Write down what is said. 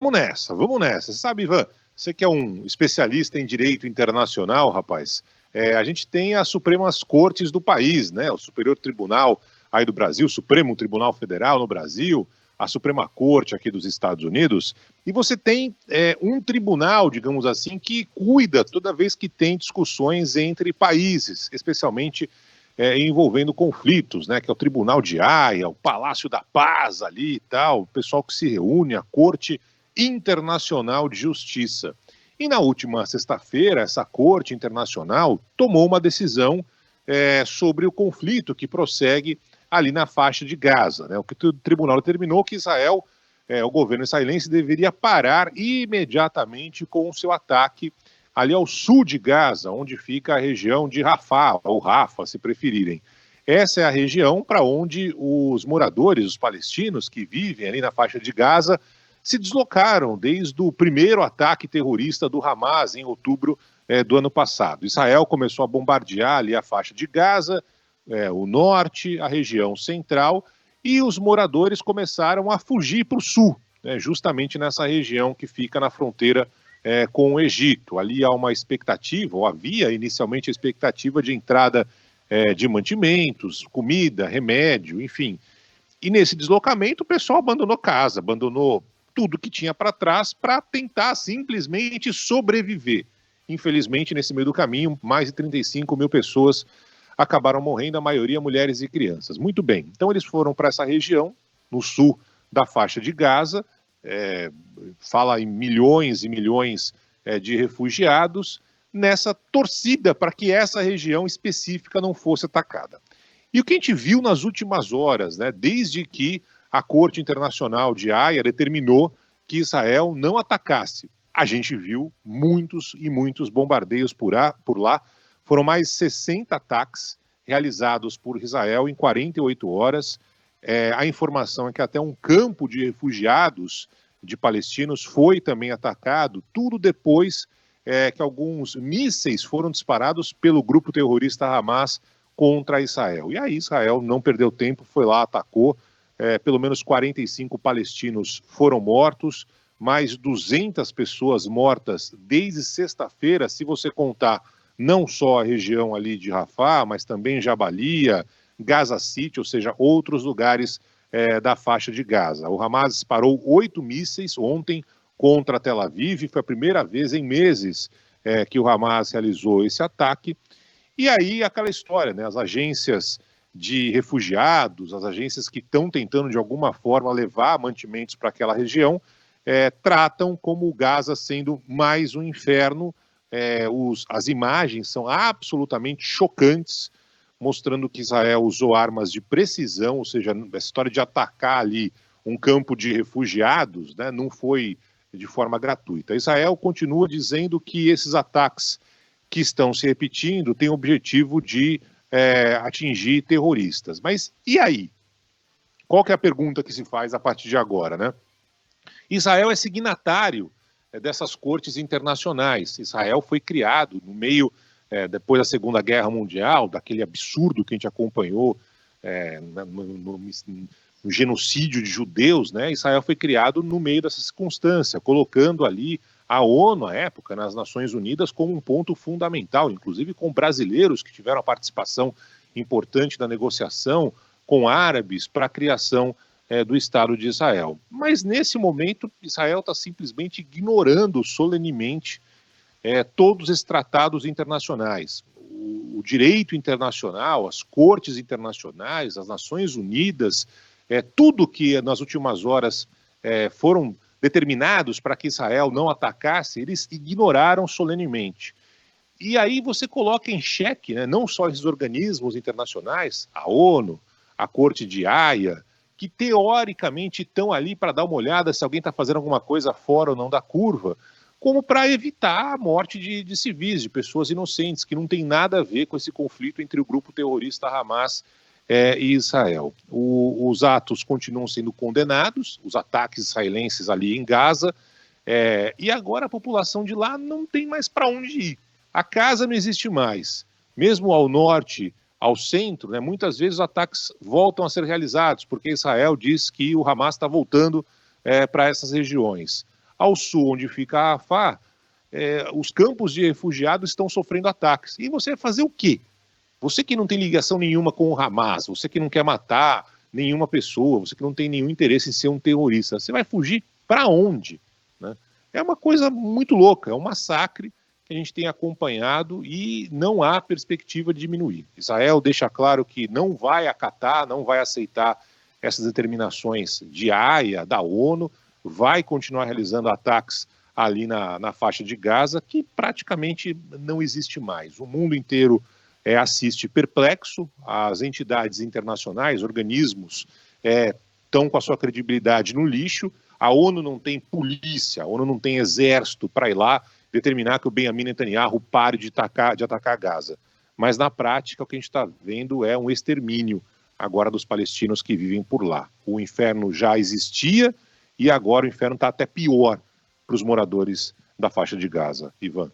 Vamos nessa. Você sabe, Ivan, você que é um especialista em direito internacional, rapaz, a gente tem as Supremas Cortes do país, né? O Superior Tribunal aí do Brasil, o Supremo Tribunal Federal no Brasil, a Suprema Corte aqui dos Estados Unidos, e você tem um tribunal, digamos assim, que cuida toda vez que tem discussões entre países, especialmente envolvendo conflitos, né? Que é o Tribunal de Haia, o Palácio da Paz ali e tal, o pessoal que se reúne, a Corte Internacional de Justiça. E na última sexta-feira, essa Corte Internacional tomou uma decisão sobre o conflito que prossegue ali na faixa de Gaza. Né? O que o tribunal determinou que Israel, o governo israelense, deveria parar imediatamente com o seu ataque ali ao sul de Gaza, onde fica a região de Rafah, ou Rafa, se preferirem. Essa é a região para onde os moradores, os palestinos que vivem ali na faixa de Gaza, se deslocaram desde o primeiro ataque terrorista do Hamas em outubro do ano passado. Israel começou a bombardear ali a faixa de Gaza, o norte, a região central, e os moradores começaram a fugir para o sul, né, justamente nessa região que fica na fronteira com o Egito. Ali há uma expectativa, ou havia inicialmente a expectativa de entrada de mantimentos, comida, remédio, enfim. E nesse deslocamento o pessoal abandonou casa, abandonou tudo que tinha para trás para tentar simplesmente sobreviver. Infelizmente, nesse meio do caminho, mais de 35 mil pessoas acabaram morrendo, a maioria mulheres e crianças. Muito bem, então eles foram para essa região, no sul da faixa de Gaza, fala em milhões e milhões de refugiados, nessa torcida para que essa região específica não fosse atacada. E o que a gente viu nas últimas horas, né, desde que a Corte Internacional de Haia determinou que Israel não atacasse, a gente viu muitos e muitos bombardeios por lá. Foram mais 60 ataques realizados por Israel em 48 horas. A informação é que até um campo de refugiados de palestinos foi também atacado, tudo depois que alguns mísseis foram disparados pelo grupo terrorista Hamas contra Israel. E aí Israel não perdeu tempo, foi lá, atacou. Pelo menos 45 palestinos foram mortos, mais 200 pessoas mortas desde sexta-feira, se você contar não só a região ali de Rafah, mas também Jabalia, Gaza City, ou seja, outros lugares da faixa de Gaza. O Hamas disparou 8 mísseis ontem contra Tel Aviv, foi a primeira vez em meses que o Hamas realizou esse ataque. E aí aquela história, né? As agências de refugiados, as agências que estão tentando de alguma forma levar mantimentos para aquela região, tratam como Gaza sendo mais um inferno. As imagens são absolutamente chocantes, mostrando que Israel usou armas de precisão, ou seja, a história de atacar ali um campo de refugiados, né, não foi de forma gratuita. Israel continua dizendo que esses ataques que estão se repetindo têm o objetivo de atingir terroristas. Mas e aí? Qual que é a pergunta que se faz a partir de agora, né? Israel é signatário dessas cortes internacionais. Israel foi criado no meio, depois da Segunda Guerra Mundial, daquele absurdo que a gente acompanhou no genocídio de judeus, né? Israel foi criado no meio dessa circunstância, colocando ali a ONU, à época, nas Nações Unidas, como um ponto fundamental, inclusive com brasileiros que tiveram a participação importante na negociação com árabes para a criação do Estado de Israel. Mas, nesse momento, Israel está simplesmente ignorando solenemente todos esses tratados internacionais. O direito internacional, as cortes internacionais, as Nações Unidas, tudo que nas últimas horas foram determinados para que Israel não atacasse, eles ignoraram solenemente. E aí você coloca em xeque, né, não só esses organismos internacionais, a ONU, a Corte de Haia, que teoricamente estão ali para dar uma olhada se alguém está fazendo alguma coisa fora ou não da curva, como para evitar a morte de civis, de pessoas inocentes, que não tem nada a ver com esse conflito entre o grupo terrorista Hamas e Israel. Os atos continuam sendo condenados, os ataques israelenses ali em Gaza, e agora a população de lá não tem mais para onde ir. A casa não existe mais. Mesmo ao norte, ao centro, né, muitas vezes os ataques voltam a ser realizados, porque Israel diz que o Hamas está voltando para essas regiões. Ao sul, onde fica a Rafah, os campos de refugiados estão sofrendo ataques. E você vai fazer o quê? Você que não tem ligação nenhuma com o Hamas, você que não quer matar nenhuma pessoa, você que não tem nenhum interesse em ser um terrorista, você vai fugir para onde? Né? É uma coisa muito louca, é um massacre que a gente tem acompanhado e não há perspectiva de diminuir. Israel deixa claro que não vai acatar, não vai aceitar essas determinações de AIA, da ONU, vai continuar realizando ataques ali na faixa de Gaza, que praticamente não existe mais. O mundo inteiro assiste perplexo, as entidades internacionais, organismos, estão com a sua credibilidade no lixo, a ONU não tem polícia, a ONU não tem exército para ir lá determinar que o Benjamin Netanyahu pare de atacar Gaza. Mas na prática o que a gente está vendo é um extermínio agora dos palestinos que vivem por lá. O inferno já existia e agora o inferno está até pior para os moradores da faixa de Gaza. Ivan.